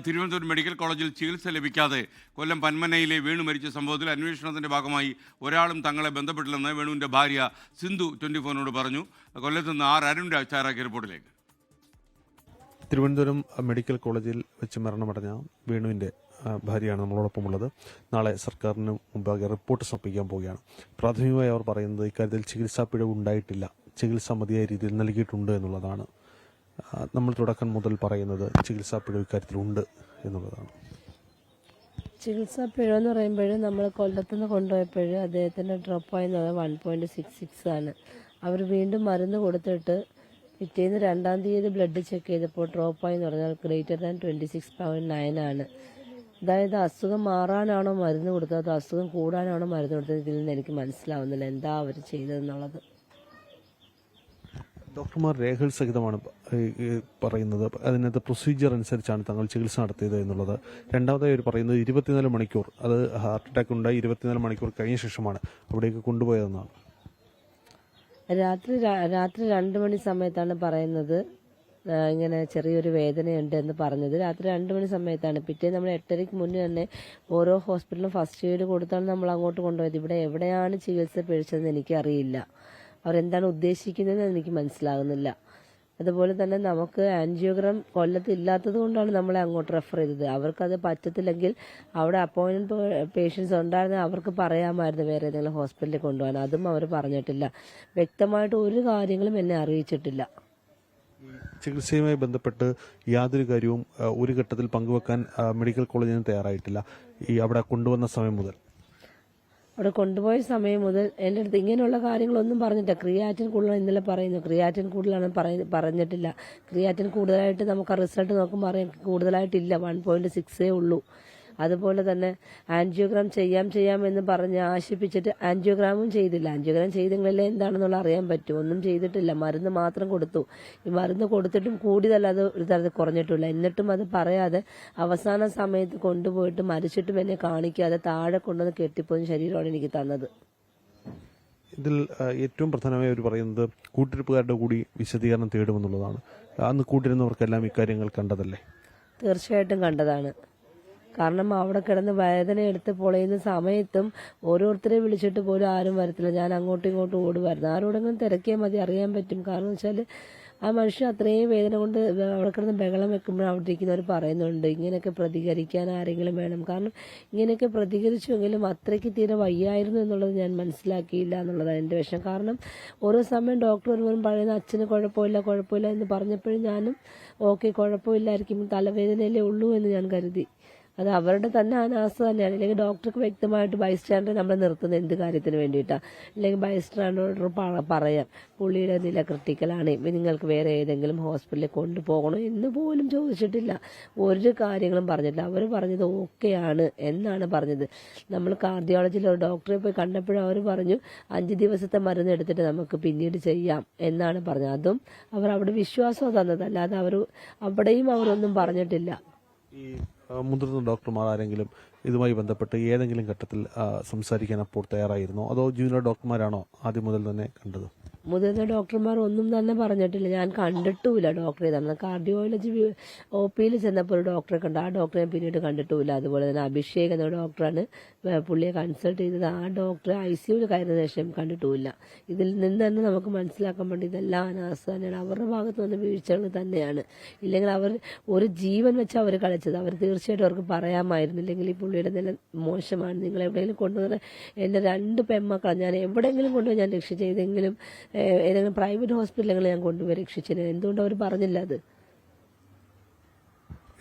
Thiruvananthapuram medical കോളേജിൽ ചികിത്സ ലഭിക്കാതെ കൊല്ലം പന്മനയിലെ വേണു മരിച്ച സംഭവത്തിൽ അന്വേഷണത്തിൻ്റെ ഭാഗമായി ഒരാളും തങ്ങളെ ബന്ധപ്പെട്ടില്ലെന്ന് വേണുവിൻ്റെ ഭാര്യ സിന്ധു 24 പറഞ്ഞു. കൊല്ലത്ത് നിന്ന് അരുൺ രാജ് തയ്യാറാക്കിയ റിപ്പോർട്ടിലേക്ക്. തിരുവനന്തപുരം മെഡിക്കൽ കോളേജിൽ വെച്ച് മരണമടഞ്ഞ വേണുവിൻ്റെ ഭാര്യയാണ് നമ്മളോടൊപ്പമുള്ളത്. നാളെ സർക്കാരിന് മുമ്പാകെ റിപ്പോർട്ട് സമർപ്പിക്കാൻ പോവുകയാണ്. പ്രാഥമികമായി അവർ പറയുന്നത് ഇക്കാര്യത്തിൽ ചികിത്സാ പിഴവ് ഉണ്ടായിട്ടില്ല, ചികിത്സ മതിയായ രീതിയിൽ നൽകിയിട്ടുണ്ട് എന്നുള്ളതാണ്. നമ്മൾ തുടക്കം മുതൽ പറയുന്നത് ചികിത്സാ പിഴവ് ഇക്കാര്യത്തിലുണ്ട് എന്നുള്ളതാണ്. ചികിത്സാ പിഴവെന്ന് പറയുമ്പോൾ നമ്മൾ കൊല്ലത്തുനിന്ന് കൊണ്ടുപോയപ്പോൾ അദ്ദേഹത്തിൻ്റെ ഡ്രോപ്പായെന്ന് പറഞ്ഞാൽ 1.66 ആണ്. അവർ വീണ്ടും മരുന്ന് കൊടുത്തിട്ട് പിറ്റേന്ന് 2-ാം തീയതി ബ്ലഡ് ചെക്ക് ചെയ്തപ്പോൾ ഡ്രോപ്പായെന്ന് പറഞ്ഞാൽ >26.9 ആണ്. അതായത് അസുഖം മാറാനാണോ മരുന്ന് കൊടുത്തത്, അതോ അസുഖം കൂടാനാണോ മരുന്ന് കൊടുത്തത്, ഇതിൽ നിന്ന് എനിക്ക് മനസ്സിലാവുന്നില്ല എന്താ അവർ ചെയ്തതെന്നുള്ളത്. ഡോക്ടർമാർ രേഖകൾ സഹിതമാണ് പറയുന്നത്. അതിനകത്ത് പ്രൊസീജിയർ അനുസരിച്ചാണ് തങ്ങൾ ചികിത്സ നടത്തിയത് എന്നുള്ളത്. രണ്ടാമതായി അവർ പറയുന്നത് 24 മണിക്കൂർ, അത് ഹാർട്ട് അറ്റാക്ക് ഉണ്ടായി 24 മണിക്കൂർ കഴിഞ്ഞ ശേഷമാണ് അവിടേക്ക് കൊണ്ടുപോയതെന്നാണ്. രാത്രി 2 മണി സമയത്താണ് പറയുന്നത് ഇങ്ങനെ ചെറിയൊരു വേദനയുണ്ട് എന്ന് പറഞ്ഞത്. രാത്രി 2 മണി സമയത്താണ്. പിറ്റേന്ന് നമ്മൾ 8:30-ക്ക് മുന്നേ തന്നെ ഓരോ ഹോസ്പിറ്റലിലും ഫസ്റ്റ് എയ്ഡ് കൊടുത്താണ് നമ്മൾ അങ്ങോട്ട് കൊണ്ടുപോയത്. ഇവിടെ എവിടെയാണ് ചികിത്സ പിഴച്ചതെന്ന് എനിക്കറിയില്ല. അവരെന്താണ് ഉദ്ദേശിക്കുന്നതെന്ന് എനിക്ക് മനസ്സിലാകുന്നില്ല. അതുപോലെ തന്നെ നമുക്ക് ആൻജിയോഗ്രാം കൊല്ലത്ത് ഇല്ലാത്തത് കൊണ്ടാണ് നമ്മളെ അങ്ങോട്ട് റെഫർ ചെയ്തത്. അവർക്കത് പറ്റത്തില്ലെങ്കിൽ അവിടെ അപ്പോയിൻമെന്റ് പേഷ്യൻസ് ഉണ്ടായിരുന്ന അവർക്ക് പറയാമായിരുന്നു വേറെ ഏതെങ്കിലും ഹോസ്പിറ്റലിൽ കൊണ്ടുപോകാൻ. അതും അവർ പറഞ്ഞിട്ടില്ല. വ്യക്തമായിട്ട് ഒരു കാര്യങ്ങളും എന്നെ അറിയിച്ചിട്ടില്ല. ചികിത്സയുമായി ബന്ധപ്പെട്ട് യാതൊരു കാര്യവും ഒരു ഘട്ടത്തിൽ പങ്കുവെക്കാൻ മെഡിക്കൽ കോളേജിന് തയ്യാറായിട്ടില്ല. അവിടെ കൊണ്ടുവന്ന സമയം മുതൽ അവിടെ കൊണ്ടുപോയ സമയം മുതൽ എൻ്റെ അടുത്ത് ഇങ്ങനെയുള്ള കാര്യങ്ങളൊന്നും പറഞ്ഞിട്ടില്ല. ക്രിയാറ്റിൻ കൂടുതലാണ് ഇന്നലെ പറയുന്നു. ക്രിയാറ്റിൻ കൂടുതലാണ് പറഞ്ഞിട്ടില്ല. ക്രിയാറ്റിൻ കൂടുതലായിട്ട് നമുക്ക് ആ റിസൾട്ട് നോക്കുമ്പോൾ അറിയാം കൂടുതലായിട്ടില്ല, 1.6 ഉള്ളൂ. അതുപോലെ തന്നെ ആൻജിയോഗ്രാം ചെയ്യാം എന്ന് പറഞ്ഞ് ആശിപ്പിച്ചിട്ട് ആൻജിയോഗ്രാമും ചെയ്തില്ല. ആൻജിയോഗ്രാം ചെയ്തെങ്കിലല്ലേ എന്താണെന്നുള്ള അറിയാൻ പറ്റും. ഒന്നും ചെയ്തിട്ടില്ല. മരുന്ന് മാത്രം കൊടുത്തു. ഈ മരുന്ന് കൊടുത്തിട്ടും കൂടിയതല്ല, അത് ഒരു തരത്തിൽ കുറഞ്ഞിട്ടില്ല. എന്നിട്ടും അത് പറയാതെ അവസാന സമയത്ത് കൊണ്ടുപോയിട്ട് മരിച്ചിട്ടും എന്നെ കാണിക്കാതെ താഴെ കൊണ്ടുവന്ന് കെട്ടിപ്പോകുന്ന ശരീരമാണ് എനിക്ക് തന്നത്. ഇതിൽ ഏറ്റവും പ്രധാനമായി അവർ പറയുന്നത് കൂട്ടിരിപ്പുകാരുടെ കൂടി വിശദീകരണം തേടുമെന്നുള്ളതാണ്. അന്ന് കൂട്ടിരുന്നവർക്കെല്ലാം ഇക്കാര്യങ്ങൾ കണ്ടതല്ലേ? തീർച്ചയായിട്ടും കണ്ടതാണ്. കാരണം അവിടെ കിടന്ന് വേദന എടുത്ത് പൊളയുന്ന സമയത്തും ഓരോരുത്തരെ വിളിച്ചിട്ട് പോലും ആരും വരത്തില്ല. ഞാൻ അങ്ങോട്ടും ഇങ്ങോട്ടും ഓടുമായിരുന്നു. ആരോടെങ്കിലും തിരക്കിയാൽ മതി, അറിയാൻ പറ്റും. കാരണം വെച്ചാൽ ആ മനുഷ്യൻ അത്രയും വേദന കൊണ്ട് അവിടെ കിടന്ന് ബഹളം വെക്കുമ്പോൾ അവിടെ ഇരിക്കുന്നവർ പറയുന്നുണ്ട് ഇങ്ങനെയൊക്കെ പ്രതികരിക്കാൻ ആരെങ്കിലും വേണം. കാരണം ഇങ്ങനെയൊക്കെ പ്രതികരിച്ചുവെങ്കിലും അത്രയ്ക്ക് തീരെ വയ്യായിരുന്നു എന്നുള്ളത് ഞാൻ മനസ്സിലാക്കിയില്ല എന്നുള്ളതാണ് എൻ്റെ വിഷയം. കാരണം ഓരോ സമയം ഡോക്ടർ വരുമ്പോഴും പറയുന്ന അച്ഛന് കുഴപ്പമില്ല എന്ന് പറഞ്ഞപ്പോഴും ഞാനും ഓക്കെ കുഴപ്പമില്ലായിരിക്കും, തലവേദനയല്ലേ ഉള്ളൂ എന്ന് ഞാൻ കരുതി. അത് അവരുടെ തന്നെ അനാസ തന്നെയാണ്. അല്ലെങ്കിൽ ഡോക്ടർക്ക് വ്യക്തമായിട്ട് ബൈസ്റ്റാൻഡർ നമ്മൾ നിർത്തുന്നത് എന്ത് കാര്യത്തിന് വേണ്ടിയിട്ടാണ്? അല്ലെങ്കിൽ ബൈസ്റ്റാൻഡറോട് പറയാം പുള്ളിയുടെ നില ക്രിട്ടിക്കലാണ്, നിങ്ങൾക്ക് വേറെ ഏതെങ്കിലും ഹോസ്പിറ്റലിൽ കൊണ്ടുപോകണോ എന്ന് പോലും ചോദിച്ചിട്ടില്ല. ഒരു കാര്യങ്ങളും പറഞ്ഞിട്ടില്ല. അവർ പറഞ്ഞത് ഓക്കെയാണ് എന്നാണ് പറഞ്ഞത്. നമ്മൾ കാർഡിയോളജിയിൽ ഒരു ഡോക്ടറെ പോയി കണ്ടപ്പോഴും അവർ പറഞ്ഞു 5 ദിവസത്തെ മരുന്ന് എടുത്തിട്ട് നമുക്ക് പിന്നീട് ചെയ്യാം എന്നാണ് പറഞ്ഞത്. അതും അവർ അവിടെ വിശ്വാസം തന്നത്, അല്ലാതെ അവിടെയും അവരൊന്നും പറഞ്ഞിട്ടില്ല. ഈ മുതിർന്ന ഡോക്ടർമാർ ആരെങ്കിലും ഇതുമായി ബന്ധപ്പെട്ട് ഏതെങ്കിലും ഘട്ടത്തിൽ സംസാരിക്കാൻ അപ്പോൾ തയ്യാറായിരുന്നോ, അതോ ജൂനിയർ ഡോക്ടർമാരാണോ ആദ്യം മുതൽ തന്നെ കണ്ടത്? മുതിർന്ന ഡോക്ടർമാർ ഒന്നും തന്നെ പറഞ്ഞിട്ടില്ല. ഞാൻ കണ്ടിട്ടുമില്ല ഡോക്ടറെ തന്നെ. കാർഡിയോളജി OPയിൽ ചെന്നപ്പോൾ ഒരു ഡോക്ടറെ കണ്ടു. ആ ഡോക്ടറെ ഞാൻ പിന്നീട് കണ്ടിട്ടുമില്ല. അതുപോലെ തന്നെ അഭിഷേക് എന്ന ഡോക്ടറാണ് പുള്ളിയെ കൺസൾട്ട് ചെയ്തത്. ആ ഡോക്ടറെ ICUവിൽ കയറുന്ന ശേഷം കണ്ടിട്ടുമില്ല. ഇതിൽ നിന്ന് തന്നെ നമുക്ക് മനസ്സിലാക്കാൻ വേണ്ടി ഇതെല്ലാം അനാസ തന്നെയാണ്. അവരുടെ ഭാഗത്ത് വന്ന വീഴ്ചകൾ തന്നെയാണ്. ഇല്ലെങ്കിൽ അവർ ഒരു ജീവൻ വെച്ച് അവർ കളിച്ചത്. അവർ തീർച്ചയായിട്ടും അവർക്ക് പറയാമായിരുന്നു, ഇല്ലെങ്കിൽ ഈ പുള്ളിയുടെ നില മോശമാണ്, നിങ്ങൾ എവിടെയെങ്കിലും കൊണ്ടുവന്ന എൻ്റെ 2 പെൺമക്കളാണ് ഞാൻ എവിടെയെങ്കിലും കൊണ്ടുപോയി ഞാൻ രക്ഷ ചെയ്തെങ്കിലും ഏതെങ്കിലും പ്രൈവറ്റ് ഹോസ്പിറ്റലുകളിൽ ഞാൻ കൊണ്ടുപോയി രക്ഷിച്ചത്. എന്തുകൊണ്ട് അവർ പറഞ്ഞില്ല അത്?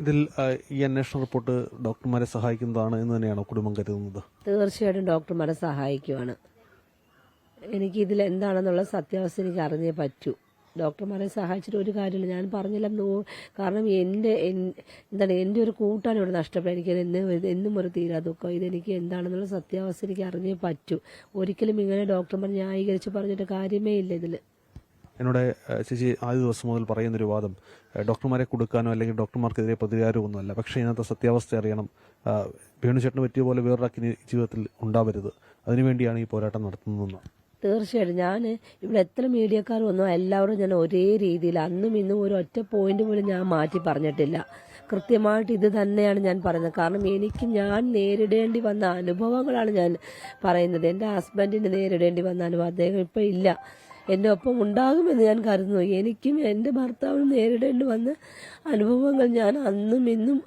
ഇതിൽ ഈ അന്വേഷണ റിപ്പോർട്ട് ഡോക്ടർമാരെ സഹായിക്കുന്നതാണ് എന്ന് തന്നെയാണോ കുടുംബം കരുതുന്നത്? തീർച്ചയായിട്ടും ഡോക്ടർമാരെ സഹായിക്കുവാണ്. എനിക്ക് ഇതിൽ എന്താണെന്നുള്ള സത്യാവസ്ഥ എനിക്ക് അറിഞ്ഞേ പറ്റൂ. ഡോക്ടർമാരെ സഹായിച്ചിട്ട് ഒരു കാര്യമില്ല. ഞാൻ പറഞ്ഞില്ല, കാരണം എൻ്റെ ഒരു കൂട്ടാണ് ഇവിടെ നഷ്ടപ്പെട്ടത്. എനിക്ക് എന്നും ഒരു തീരാ ദുഃഖം. ഇതെനിക്ക് എന്താണെന്നുള്ള സത്യാവസ്ഥ എനിക്ക് അറിഞ്ഞേ പറ്റൂ. ഒരിക്കലും ഇങ്ങനെ ഡോക്ടർമാർ ന്യായീകരിച്ച് പറഞ്ഞിട്ട് കാര്യമേ ഇല്ല ഇതിൽ. എന്നോട് ചേച്ചി ആദ്യ ദിവസം മുതൽ പറയുന്നൊരു വാദം ഡോക്ടർമാരെ കൊടുക്കാനോ അല്ലെങ്കിൽ ഡോക്ടർമാർക്കെതിരെ പ്രതികാരമൊന്നുമല്ല, പക്ഷേ ഇതിനകത്ത് സത്യാവസ്ഥ അറിയണം, വേണുചേട്ടന് പറ്റിയ പോലെ വേറൊരാൾക്ക് ജീവിതത്തിൽ ഉണ്ടാവരുത്, അതിനുവേണ്ടിയാണ് ഈ പോരാട്ടം നടത്തുന്നതെന്ന്. തീർച്ചയായിട്ടും ഞാൻ ഇവിടെ എത്ര മീഡിയക്കാർ വന്നോ എല്ലാവരും ഞാൻ ഒരേ രീതിയിൽ അന്നും ഇന്നും ഒരു ഒറ്റ പോയിന്റ് പോലും ഞാൻ മാറ്റി പറഞ്ഞിട്ടില്ല. കൃത്യമായിട്ട് ഇത് തന്നെയാണ് ഞാൻ പറയുന്നത്. കാരണം ഞാൻ നേരിടേണ്ടി വന്ന അനുഭവങ്ങളാണ് ഞാൻ പറയുന്നത്. എൻ്റെ ഹസ്ബൻഡിന് നേരിടേണ്ടി വന്ന അനുഭവം അദ്ദേഹം ഇപ്പം ഇല്ല, എൻ്റെ ഒപ്പം ഉണ്ടാകുമെന്ന് ഞാൻ കരുതുന്നു. എനിക്കും എൻ്റെ ഭർത്താവിനും നേരിടേണ്ടി വന്ന അനുഭവങ്ങൾ ഞാൻ അന്നും ഇന്നും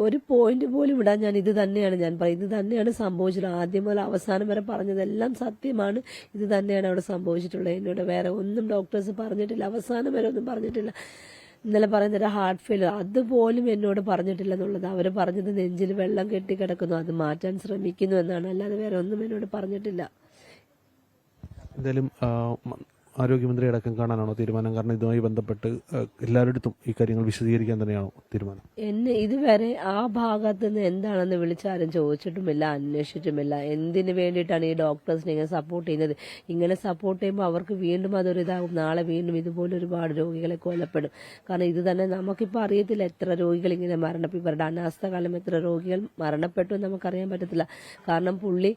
ഒരു പോയിന്റ് പോലും ഇടാൻ ഞാൻ ഇത് തന്നെയാണ് ഞാൻ പറയുന്നത്. ഇത് തന്നെയാണ് സംഭവിച്ചത്. ആദ്യം മുതൽ അവസാനം വരെ പറഞ്ഞതെല്ലാം സത്യമാണ്. ഇത് തന്നെയാണ് അവിടെ സംഭവിച്ചിട്ടുള്ളത്. എന്നോട് വേറെ ഒന്നും ഡോക്ടേഴ്സ് പറഞ്ഞിട്ടില്ല, അവസാനം വരെ ഒന്നും പറഞ്ഞിട്ടില്ല. ഇന്നലെ പറയുന്നത് ഹാർട്ട് ഫെയിലർ അതുപോലും എന്നോട് പറഞ്ഞിട്ടില്ല എന്നുള്ളത്. അവർ പറഞ്ഞത് നെഞ്ചിൽ വെള്ളം കെട്ടിക്കിടക്കുന്നു, അത് മാറ്റാൻ ശ്രമിക്കുന്നു എന്നാണ്, അല്ലാതെ വേറെ ഒന്നും എന്നോട് പറഞ്ഞിട്ടില്ല. എന്തായാലും ആരോഗ്യമന്ത്രി അടക്കം കാണാനാണോ തീരുമാനം? കാരണം ഇതുമായി ബന്ധപ്പെട്ട് എല്ലാവരുടെയും ഈ കാര്യങ്ങൾ വിശദീകരിക്കാൻ തന്നെയാണോ തീരുമാനം? എന്നെ ഇതുവരെ ആ ഭാഗത്ത് നിന്ന് എന്താണെന്ന് വിളിച്ചാരും ചോദിച്ചിട്ടുമില്ല, അന്വേഷിച്ചിട്ടുമില്ല. എന്തിനു വേണ്ടിയിട്ടാണ് ഈ ഡോക്ടേഴ്സിനെ ഇങ്ങനെ സപ്പോർട്ട് ചെയ്യുന്നത്? ഇങ്ങനെ സപ്പോർട്ട് ചെയ്യുമ്പോൾ അവർക്ക് വീണ്ടും അതൊരു ഇതാകും. നാളെ വീണ്ടും ഇതുപോലെ ഒരുപാട് രോഗികളെ കൊല്ലപ്പെടും. കാരണം ഇത് തന്നെ നമുക്കിപ്പോൾ അറിയത്തില്ല എത്ര രോഗികൾ ഇങ്ങനെ മരണപ്പെട്ടു, ഇവരുടെ അനാസ്ഥ കാലം എത്ര രോഗികൾ മരണപ്പെട്ടു എന്ന് നമുക്കറിയാൻ പറ്റത്തില്ല. കാരണം പുള്ളി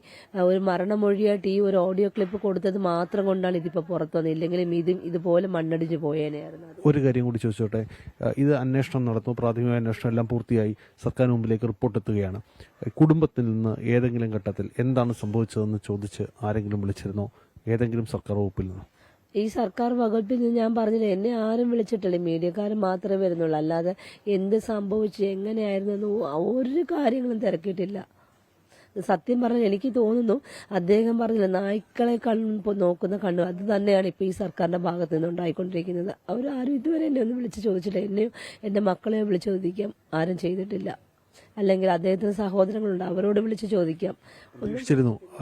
ഒരു മരണമൊഴിയായിട്ട് ഈ ഒരു ഓഡിയോ ക്ലിപ്പ് കൊടുത്തത് മാത്രം കൊണ്ടാണ് ഇതിപ്പോൾ പുറത്തു വന്നത്. ഇല്ലെങ്കിലും ഇതുപോലെ മണ്ണടിച്ച് പോയേനെയായിരുന്നു. ഒരു കാര്യം കൂടി ചോദിച്ചോട്ടെ, ഇത് അന്വേഷണം നടത്തുന്നു, പ്രാഥമിക അന്വേഷണം എല്ലാം പൂർത്തിയായി സർക്കാർ മുമ്പിലേക്ക് റിപ്പോർട്ട് എത്തുകയാണ്. കുടുംബത്തിൽ നിന്ന് ഏതെങ്കിലും ഘട്ടത്തിൽ എന്താണ് സംഭവിച്ചതെന്ന് ചോദിച്ച് ആരെങ്കിലും വിളിച്ചിരുന്നോ? ഏതെങ്കിലും സർക്കാർ വകുപ്പിൽ നിന്ന്? ഈ സർക്കാർ വകുപ്പിൽ നിന്ന് ഞാൻ പറഞ്ഞില്ല, എന്നെ ആരും വിളിച്ചിട്ടില്ല, മീഡിയക്കാരൻ മാത്രമേ വരുന്നുള്ളൂ. അല്ലാതെ എന്ത് സംഭവിച്ചു എങ്ങനെയായിരുന്നു എന്ന് ഒരു കാര്യങ്ങളും തിരക്കിയിട്ടില്ല. സത്യം പറഞ്ഞാൽ എനിക്ക് തോന്നുന്നു അദ്ദേഹം പറഞ്ഞില്ല, നായ്ക്കളെ നോക്കുന്ന കണ്ണു അത് തന്നെയാണ് ഇപ്പോൾ ഈ സർക്കാരിന്റെ ഭാഗത്ത് നിന്ന് ഉണ്ടായിക്കൊണ്ടിരിക്കുന്നത്. അവരാരും ഇതുവരെ എന്നെ ഒന്നും വിളിച്ച് ചോദിച്ചില്ല. എന്നെയോ എൻ്റെ മക്കളെയോ വിളിച്ച് ചോദിക്കാം, ആരും ചെയ്തിട്ടില്ല. അല്ലെങ്കിൽ അദ്ദേഹത്തിന് സഹോദരങ്ങളുണ്ട്, അവരോട് വിളിച്ച് ചോദിക്കാം.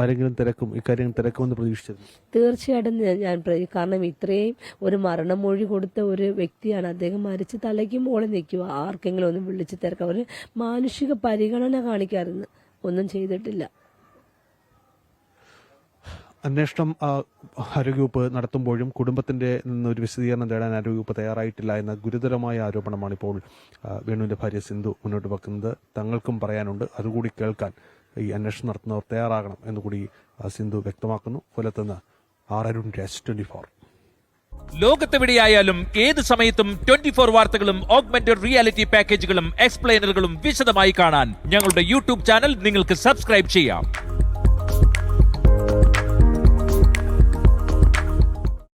ആരെങ്കിലും തിരക്കും ഇക്കാര്യം തിരക്കുമെന്ന് പ്രതീക്ഷിച്ചിരുന്നു? തീർച്ചയായിട്ടും ഞാൻ കാരണം ഇത്രയും ഒരു മരണമൊഴി കൊടുത്ത ഒരു വ്യക്തിയാണ് അദ്ദേഹം. മരിച്ച് തലയ്ക്ക് മുകളിൽ നിൽക്കുക, ആർക്കെങ്കിലും ഒന്ന് വിളിച്ച് തിരക്കാം. ഒരു മാനുഷിക പരിഗണന കാണിക്കാറുണ്ട്, ഒന്നും ചെയ്തിട്ടില്ല. അന്വേഷണം ആരോഗ്യവകുപ്പ് നടത്തുമ്പോഴും കുടുംബത്തിന്റെ നിന്ന് ഒരു വിശദീകരണം തേടാൻ ആരോഗ്യവകുപ്പ് തയ്യാറായിട്ടില്ല എന്ന ഗുരുതരമായ ആരോപണമാണ് ഇപ്പോൾ വേണുവിന്റെ ഭാര്യ സിന്ധു മുന്നോട്ട് വെക്കുന്നത്. തങ്ങൾക്കും പറയാനുണ്ട്, അതുകൂടി കേൾക്കാൻ ഈ അന്വേഷണം നടത്തുന്നവർ തയ്യാറാകണം എന്നുകൂടി സിന്ധു വ്യക്തമാക്കുന്നു. കൊല്ലത്തുനിന്ന് അരുൺ രാജ്, 24. ലോകത്തെവിടെയായാലും ഏത് സമയത്തും 24 വാർത്തകളും ഓഗ്മെന്റഡ് റിയാലിറ്റി പാക്കേജുകളും എക്സ്പ്ലെയിനറുകളും വിശദമായി കാണാൻ ഞങ്ങളുടെ യൂട്യൂബ് ചാനൽ നിങ്ങൾക്ക് സബ്സ്ക്രൈബ് ചെയ്യാം.